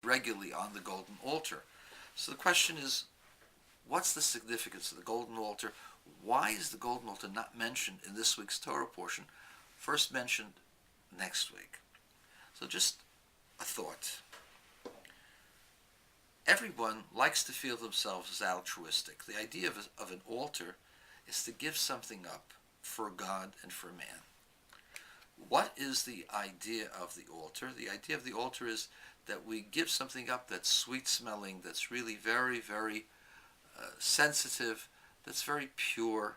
regularly on the golden altar. So the question is, what's the significance of the golden altar? Why is the golden altar not mentioned in this week's Torah portion, first mentioned next week? So just a thought. Everyone likes to feel themselves as altruistic. The idea of an altar is to give something up for God and for man. What is the idea of the altar? The idea of the altar is that we give something up that's sweet-smelling, that's really very, very sensitive, that's very pure,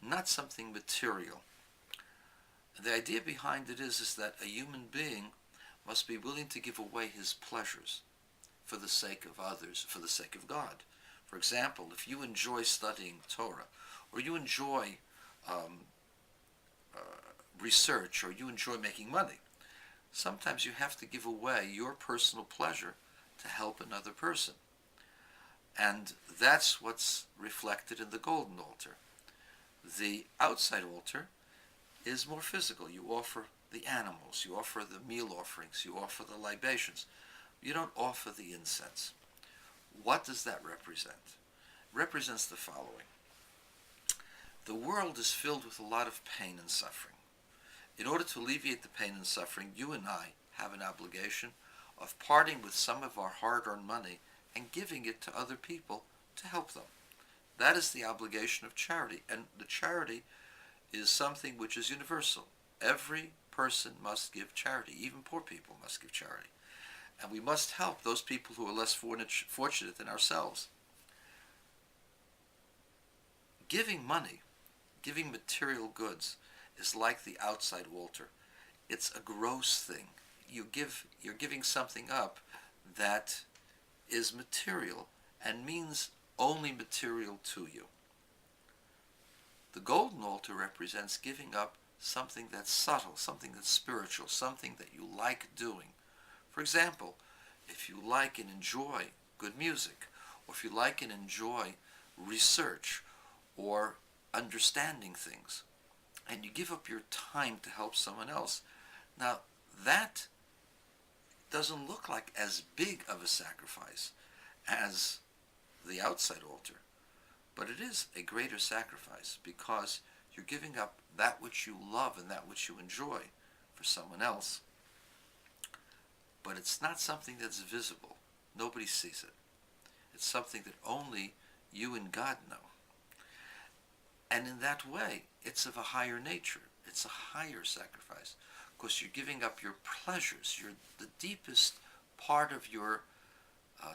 not something material. The idea behind it is that a human being must be willing to give away his pleasures for the sake of others, for the sake of God. For example, if you enjoy studying Torah, or you enjoy research, or you enjoy making money, sometimes you have to give away your personal pleasure to help another person. And that's what's reflected in the golden altar. The outside altar is more physical. You offer the animals, you offer the meal offerings, you offer the libations. You don't offer the incense. What does that represent? It represents the following. The world is filled with a lot of pain and suffering. In order to alleviate the pain and suffering, you and I have an obligation of parting with some of our hard-earned money and giving it to other people to help them. That is the obligation of charity, and the charity is something which is universal. Every person must give charity. Even poor people must give charity. And we must help those people who are less fortunate than ourselves. Giving money, giving material goods, is like the outside altar. It's a gross thing. You're giving something up that is material and means only material to you. The golden altar represents giving up something that's subtle, something that's spiritual, something that you like doing. For example, if you like and enjoy good music, or if you like and enjoy research or understanding things, and you give up your time to help someone else, now that doesn't look like as big of a sacrifice as the outside altar, but it is a greater sacrifice because you're giving up that which you love and that which you enjoy for someone else. But it's not something that's visible. Nobody sees it. It's something that only you and God know. And in that way, it's of a higher nature. It's a higher sacrifice because you're giving up your pleasures. You're the deepest part of your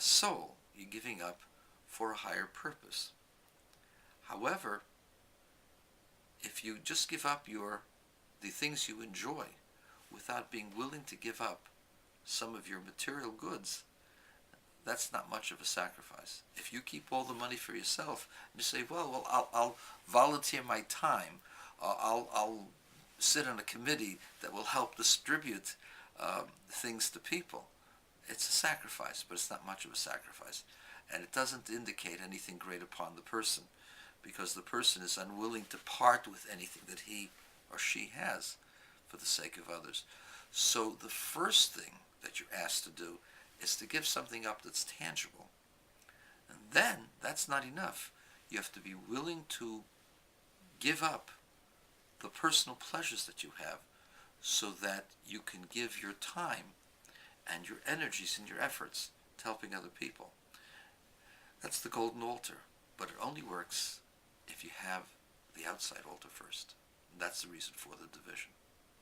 soul. You're giving up for a higher purpose. However, if you just give up the things you enjoy without being willing to give up some of your material goods, that's not much of a sacrifice. If you keep all the money for yourself and you say, well, I'll volunteer my time, I'll sit on a committee that will help distribute things to people, it's a sacrifice, but it's not much of a sacrifice. And it doesn't indicate anything great upon the person, because the person is unwilling to part with anything that he or she has for the sake of others. So the first thing that you're asked to do is to give something up that's tangible. And then, that's not enough. You have to be willing to give up the personal pleasures that you have so that you can give your time and your energies and your efforts to helping other people. That's the golden altar, but it only works if you have the outside altar first. And that's the reason for the division.